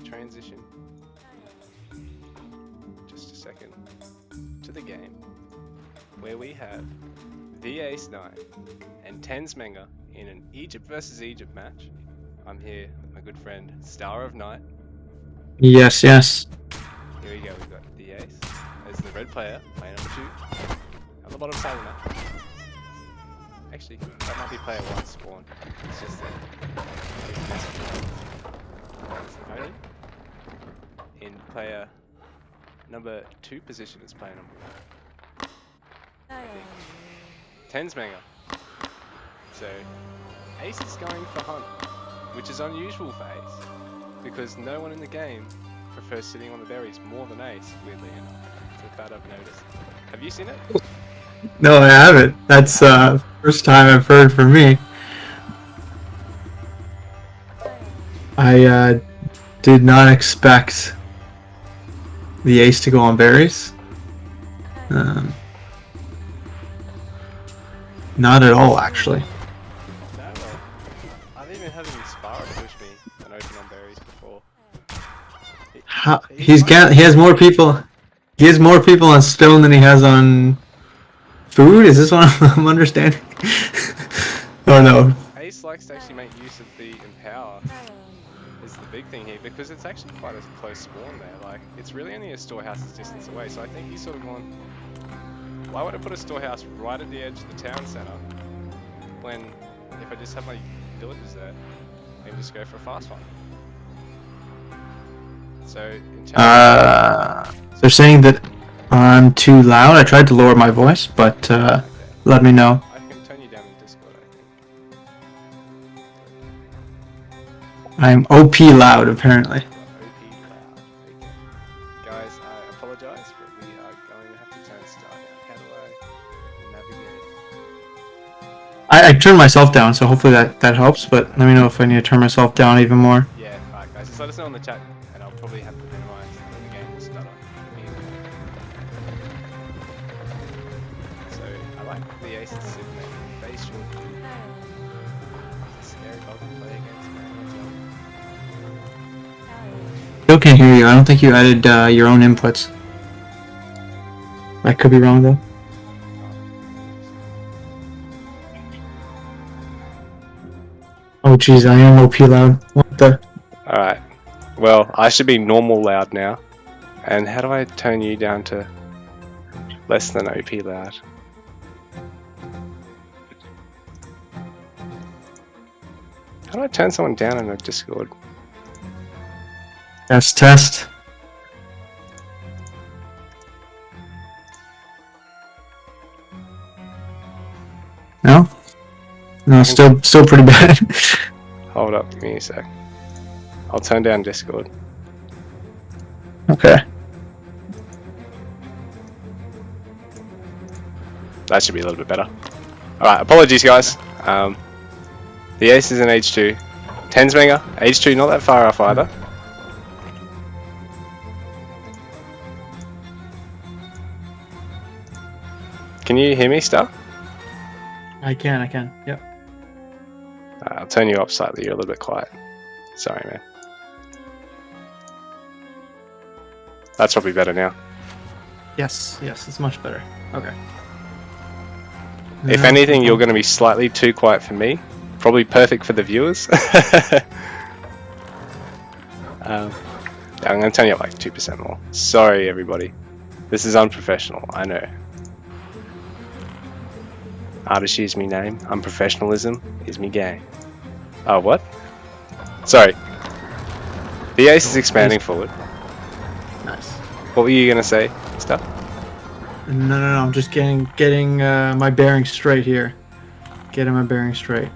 transition just a second to the game where we have TheAce9 and Tensmenger in an Egypt versus Egypt match. I'm here with my good friend Star of Night. Yes, yes. Here we go, we've got TheAce as the red player, player number 2, on the bottom side of the map. Actually, that might be player 1 spawn. It's just that his opponent in player number 2 position is player number 1. I think Tensmenger. So Ace is going for Hunt, which is unusual for Ace because no one in the game prefers sitting on the berries more than Ace, weirdly enough. It's that I've noticed. Have you seen it? No, I haven't. That's first time I've heard from me. I did not expect the ace to go on berries. Not at all, actually. No, well, I've even had an Inspire push me and open on berries before. He has more people. He has more people on stone than he has on food. Is this what I'm understanding? Oh no. Ace likes to actually make use of the Empower. Is the big thing here because it's actually quite a close spawn there. Like it's really only a storehouse's distance away. So I think he's sort of gone. Why would I put a storehouse right at the edge of the town center when if I just have my villagers there, I can just go for a fast one. So in terms they're saying that I'm too loud. I tried to lower my voice, but okay. let me know. I can turn you down in Discord, I think. I'm OP loud, apparently. OP loud. Okay. Guys, I apologize, but we are going to have to turn start down. How do I navigate? I turned myself down, so hopefully that helps, but let me know if I need to turn myself down even more. Yeah, alright guys, just let us know in the chat, and I'll probably have to minimize the game will stutter. So, I like the ace of Sid making base short. It's a scary dog to play against, man. Still can't hear you. I don't think you added your own inputs. I could be wrong, though. Oh jeez, I am OP loud. What the? Alright, well, I should be normal loud now. And how do I turn you down to less than OP loud? How do I turn someone down in a Discord? Test. No? No, still pretty bad. Hold up, give me a sec. I'll turn down Discord. Okay. That should be a little bit better. Alright, apologies guys. The ace is in H2. Tensmenger, H2 not that far off either. Can you hear me, Star? I can. Yep. I'll turn you up slightly, you're a little bit quiet. Sorry man. That's probably better now. Yes, it's much better. Okay. If anything, you're going to be slightly too quiet for me. Probably perfect for the viewers. I'm going to turn you up like 2% more. Sorry everybody. This is unprofessional, I know. Artist is me name. Unprofessionalism is me game. Oh, what? Sorry. The ace is expanding forward. Nice. What were you going to say, Stuff? No, I'm just getting my bearings straight here. Getting my bearings straight.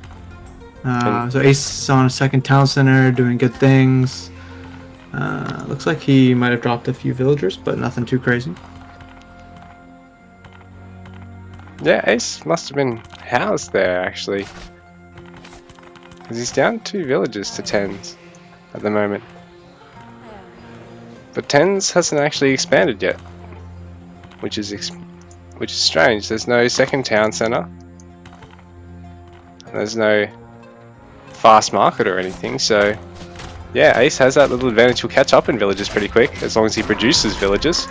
So Ace is on a second town center, doing good things. Looks like he might have dropped a few villagers, but nothing too crazy. Yeah, Ace must have been housed there, actually. Because he's down 2 villages to 10s at the moment. But 10s hasn't actually expanded yet. Which is strange. There's no second town center. There's no fast market or anything, so yeah, Ace has that little advantage. He'll catch up in villages pretty quick as long as he produces villages.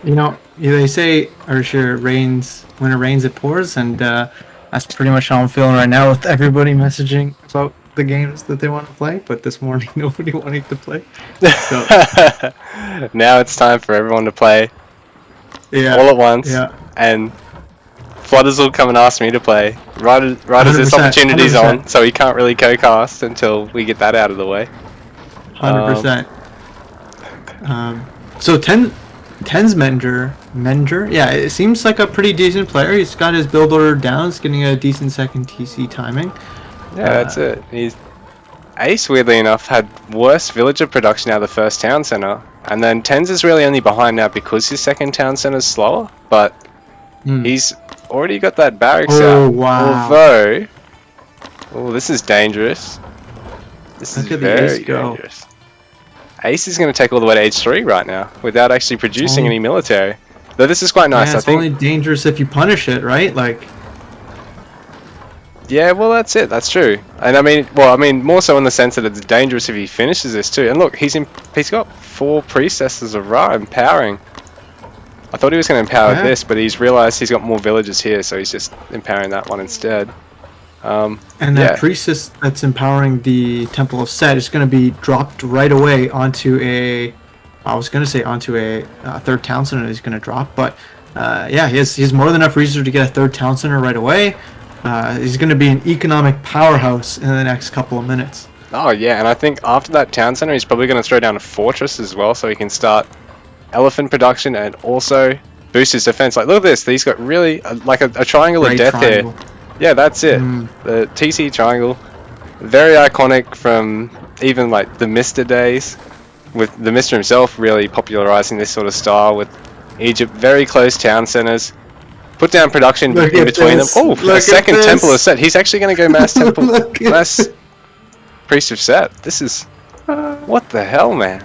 You know, they say, or sure, rains when it rains, it pours, and that's pretty much how I'm feeling right now with everybody messaging about the games that they want to play. But this morning, nobody wanted to play. So now it's time for everyone to play all at once, and Flooders will come and ask me to play. Right as this opportunity's 100%. On, so he can't really co-cast until we get that out of the way. 100%. So Tensmenger, yeah, it seems like a pretty decent player. He's got his build order down. He's getting a decent second TC timing. Yeah, that's it. Ace, weirdly enough, had worse villager production out of the first town center, and then Tens is really only behind now because his second town center is slower. But he's already got that barracks out. Wow! Although, this is dangerous. This is very dangerous. Ace is going to take all the way to H3 right now without actually producing any military. Though this is quite nice, I think. It's only dangerous if you punish it, right? Like. Yeah, well, that's it. That's true. And I mean, more so in the sense that it's dangerous if he finishes this too. And look, he's got 4 priestesses of Ra empowering. I thought he was going to empower this, but he's realized he's got more villages here, so he's just empowering that one instead. And that priestess that's empowering the Temple of Set is going to be dropped right away onto onto a third town center he's going to drop. But yeah, he has more than enough resources to get a third town center right away. He's going to be an economic powerhouse in the next couple of minutes. Oh yeah, and I think after that town center, he's probably going to throw down a fortress as well, so he can start elephant production and also boost his defense. Like, look at this. He's got really like a triangle of death here. Yeah, that's it. The TC triangle, very iconic from even like the Mister days, with the Mister himself really popularizing this sort of style with Egypt, very close town centers. Put down production in between them. Oh, a second Temple of Set. He's actually going to go mass Temple, mass Priest of Set. This is, what the hell, man?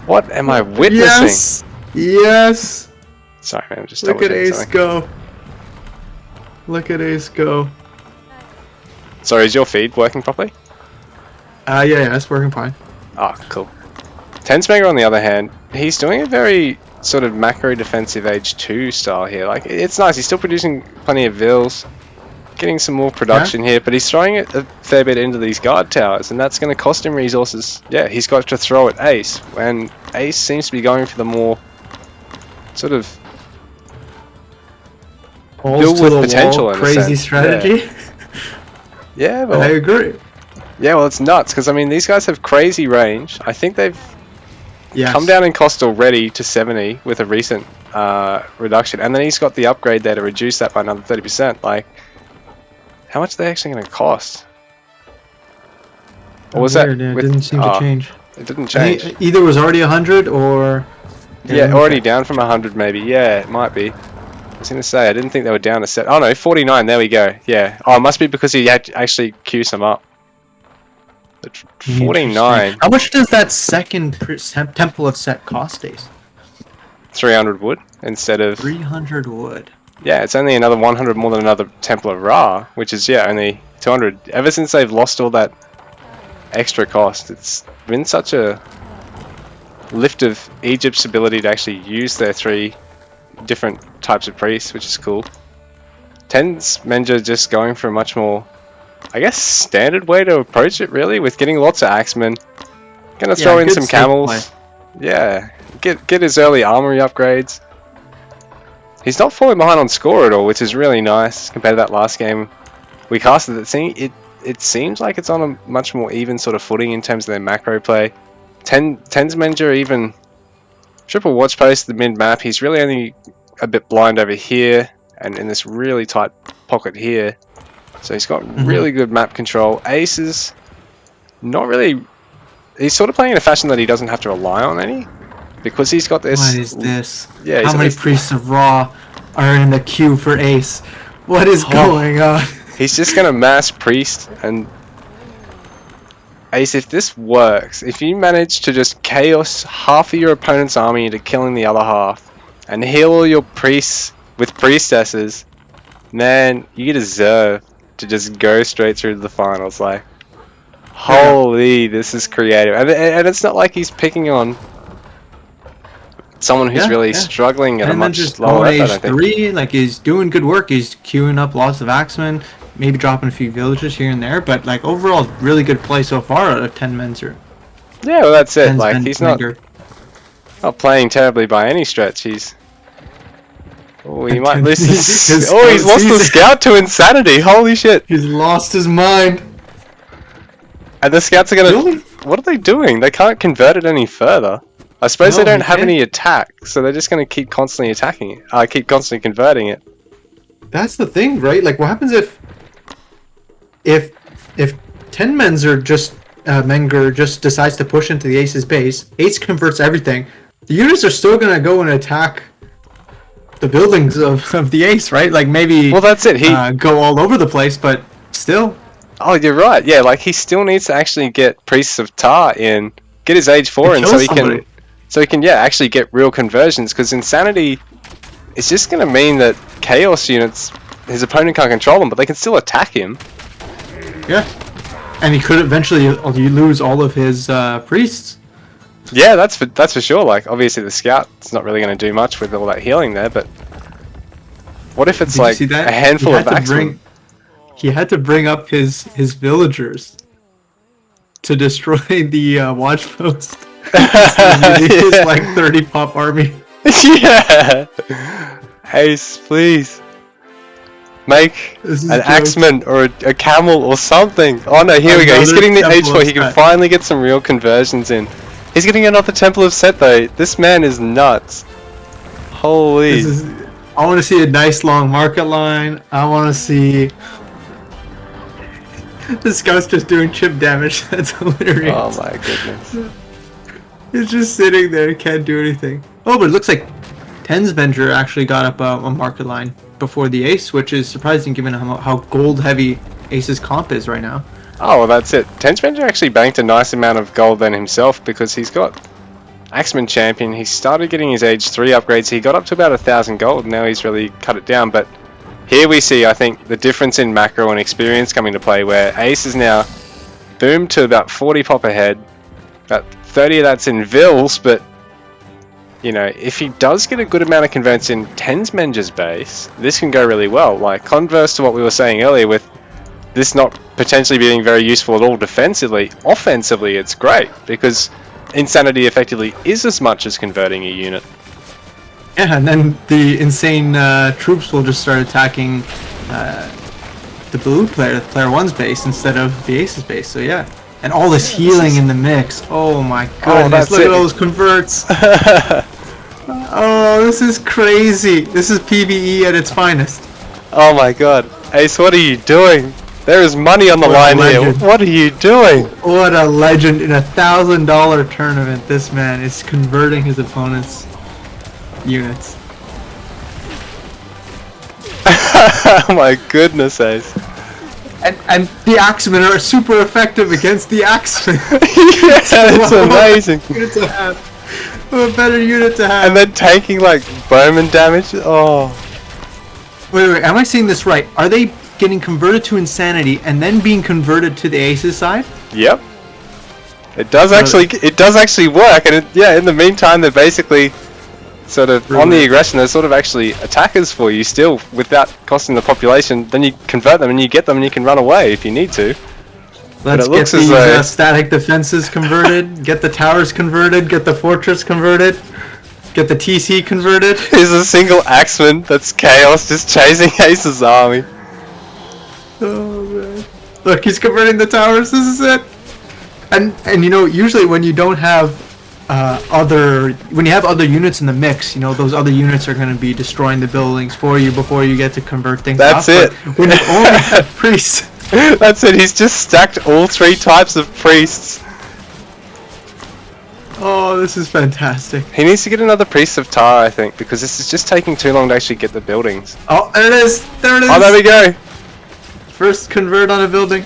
What am I witnessing? Yes. Sorry, man. I'm just look at Ace go. Look at Ace go. Sorry, is your feed working properly? Yeah, it's working fine. Oh, cool. Tensmenger, on the other hand, he's doing a very sort of macro defensive age 2 style here. Like, it's nice. He's still producing plenty of vills, getting some more production here, but he's throwing it a fair bit into these guard towers, and that's going to cost him resources. Yeah, he's got to throw at Ace, and Ace seems to be going for the more sort of build with potential in crazy strategy. Yeah, well, I agree. Yeah, well, it's nuts because I mean these guys have crazy range. I think they've come down in cost already to 70 with a recent reduction, and then he's got the upgrade there to reduce that by another 30%. Like, how much are they actually going to cost? Or was that? It didn't seem to change. It didn't change. Either was already 100 or. Yeah, already down from 100 maybe. Yeah, it might be. I was going to say, I didn't think they were down a set. Oh no, 49, there we go. Yeah. Oh, it must be because he had actually queued some up. 49. How much does that second Temple of Set cost, Ace? 300 wood instead of... 300 wood. Yeah, it's only another 100 more than another Temple of Ra, which is, yeah, only 200. Ever since they've lost all that extra cost, it's been such a lift of Egypt's ability to actually use their 3 different types of priests, which is cool. Tensmenger just going for a much more, I guess, standard way to approach it, really, with getting lots of axemen. Gonna throw in some camels. Yeah, get his early armory upgrades. He's not falling behind on score at all, which is really nice compared to that last game we casted. It seems like it's on a much more even sort of footing in terms of their macro play. Tensmenger even triple watch post the mid map. He's really only a bit blind over here and in this really tight pocket here. So he's got really good map control. Ace is not really... He's sort of playing in a fashion that he doesn't have to rely on any. Because he's got this... What is this? Yeah, how many priests of Ra are in the queue for Ace? What is going on? He's just going to mass priest and... Ace, if this works, if you manage to just chaos half of your opponent's army into killing the other half, and heal all your priests with priestesses, man, you deserve to just go straight through to the finals. Like, holy, this is creative. And it's not like he's picking on someone who's really struggling at a much lower level, I think. 3, like, he's doing good work. He's queuing up lots of axemen, maybe dropping a few villagers here and there, but like overall, really good play so far out of Tensmenger. Yeah, well, that's it. Like, he's not playing terribly by any stretch. He's he might lose his he's lost the scout to insanity. Holy shit! He's lost his mind. And the scouts are gonna. What are they doing? They can't convert it any further. I suppose they don't have any attack, so they're just gonna keep constantly attacking it. Keep constantly converting it. That's the thing, right? Like, what happens if Tensmenger just decides to push into the Ace's base? Ace converts everything. The units are still gonna go and attack the buildings of the Ace, right? Like, maybe. Well, that's it. He go all over the place, but still. Oh, you're right. Yeah, like, he still needs to actually get Priests of Tar in, get his Age 4 in, so he can actually get real conversions. Because Insanity is just gonna mean that Chaos units, his opponent can't control them, but they can still attack him. Yeah, and he could eventually lose all of his priests. Yeah, that's for sure. Like, obviously the scout's not really going to do much with all that healing there, but what if it's like a handful of axemen? He had to bring up his villagers to destroy the watch post. His like 30 pop army. Yeah, Ace, please. Make an axeman or a camel or something. Oh no, here we go. He's getting the H4. He can finally get some real conversions in. He's getting another Temple of Set though. This man is nuts. Holy. I want to see a nice long market line. I want to see the scout's just doing chip damage. That's hilarious. Oh my goodness. He's just sitting there, can't do anything. Oh, but it looks like Tensmenger actually got up a market line before the Ace, which is surprising given how gold heavy Ace's comp is right now. Oh, well, that's it. Tensmenger actually banked a nice amount of gold then himself because he's got Axeman Champion. He started getting his Age 3 upgrades. He got up to about 1,000 gold. Now he's really cut it down. But here we see, I think, the difference in macro and experience coming to play, where Ace is now boomed to about 40 pop ahead. About 30 of that's in Vills, but you know, if he does get a good amount of converts in Tensmenger's base, this can go really well. Like, converse to what we were saying earlier with this not potentially being very useful at all defensively, offensively it's great, because Insanity effectively is as much as converting a unit. Yeah, and then the insane troops will just start attacking the blue player 1's base instead of the Ace's base, so yeah. And all this healing in the mix. Oh my goodness, look at those converts. Oh, this is crazy. This is PvE at its finest. Oh my god. Ace, what are you doing? There is money on the line here. What are you doing? What a legend. In a $1,000 tournament, this man is converting his opponent's units. Oh my goodness, Ace. And the Axemen are super effective against the Axemen. Yeah, it's amazing. What a better unit to have. And then tanking like bowman damage. Oh. Wait, am I seeing this right? Are they getting converted to Insanity and then being converted to the Ace's side? Yep. It does actually work, and in the meantime they're basically sort of on the aggression. They're sort of actually attackers for you still without costing the population. Then you convert them and you get them and you can run away if you need to. Let's get these static defenses converted, get the towers converted, get the fortress converted, get the TC converted. There's a single axeman that's chaos just chasing Ace's army. Oh man. Look, he's converting the towers, this is it. And you know, usually when you don't have when you have other units in the mix, you know, those other units are going to be destroying the buildings for you before you get to convert things. That's it. But when you only have priests. That's it, he's just stacked all 3 types of priests. Oh, this is fantastic. He needs to get another Priest of Tar, I think, because this is just taking too long to actually get the buildings. Oh, there it is! There it is! Oh, there we go! First convert on a building.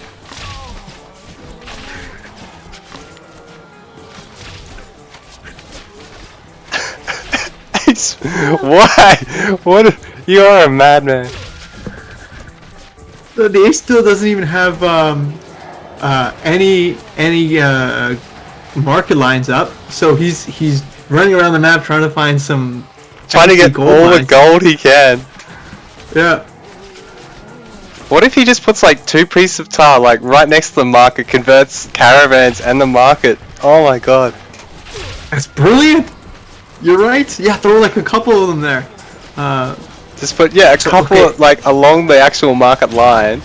Why? What? You are a madman. So the ace still doesn't even have any market lines up. So he's running around the map trying to find some. Trying to get all the gold he can. Yeah. What if he just puts like 2 pieces of tar like right next to the market, converts caravans and the market? Oh my god. That's brilliant. You're right. Yeah, throw like a couple of them there. Just put a couple like along the actual market line,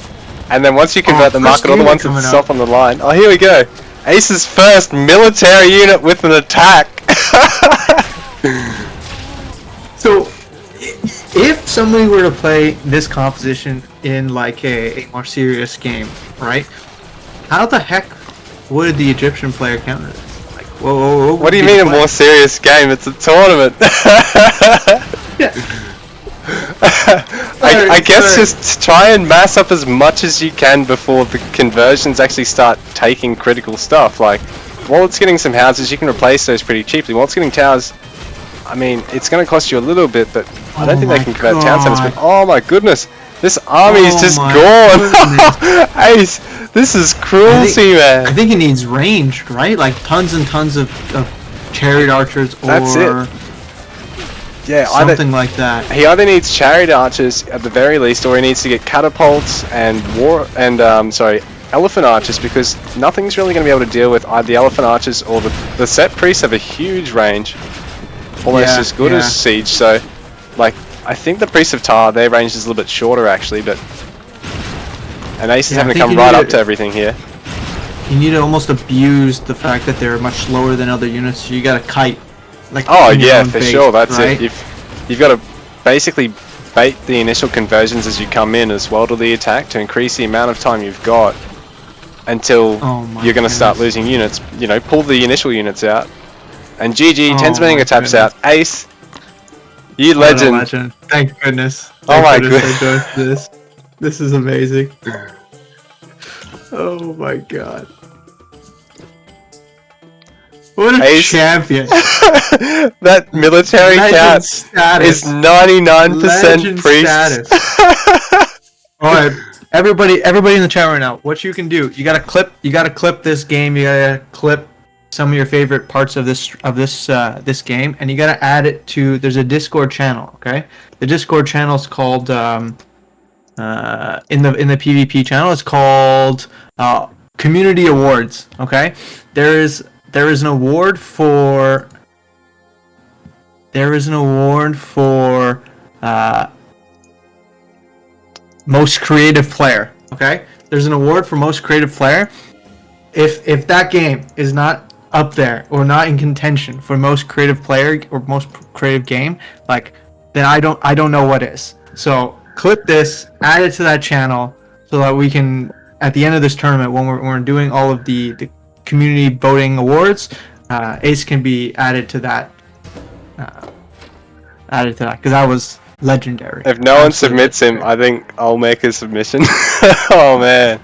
and then once you convert the market, all the ones that stop on the line. Oh, here we go. Ace's first military unit with an attack. So, if somebody were to play this composition in like a more serious game, right? How the heck would the Egyptian player counter this? Like, whoa, what do you mean a more serious game? It's a tournament. Yeah. I guess just try and mass up as much as you can before the conversions actually start taking critical stuff. Like, while it's getting some houses, you can replace those pretty cheaply. While it's getting towers, I mean, it's going to cost you a little bit, but I don't think they can convert town centers. But oh my goodness, this army is just gone. Ace, this is cruelty, man. I think it needs ranged, right? Like tons and tons of chariot archers, or that's it. Yeah, something like that. He either needs chariot archers at the very least, or he needs to get catapults and elephant archers, because nothing's really going to be able to deal with either the elephant archers or the set priests have a huge range. Almost as good as siege, so like I think the priests of Tar, their range is a little bit shorter actually, but and Ace is having to come right up to everything here. You need to almost abuse the fact that they're much slower than other units, so you got to kite. Like oh yeah, for sure, that's right? it. You've got to basically bait the initial conversions as you come in as well to the attack to increase the amount of time you've got until you're going to start losing units. You know, pull the initial units out. And GG, Tensmenger taps out. Ace, you legend. Thank goodness. Oh my goodness. This is amazing. Oh my god. What a champion. That military cat is 99% priest. Alright, everybody in the chat right now, what you can do, you gotta clip this game, you gotta clip some of your favorite parts of this game, and you gotta add it to. There's a Discord channel, okay? The Discord channel is called in the PvP channel. It's called Community Awards. Okay, there is an award for most creative player. Okay, there's an award for most creative player. If that game is not up there or not in contention for most creative player or most creative game, like, then I don't know what is. So clip this, add it to that channel, so that we can, at the end of this tournament, when we're doing all of the community voting awards, Ace can be added to that. Because that was legendary. If no one submits him, I think I'll make a submission. Oh man.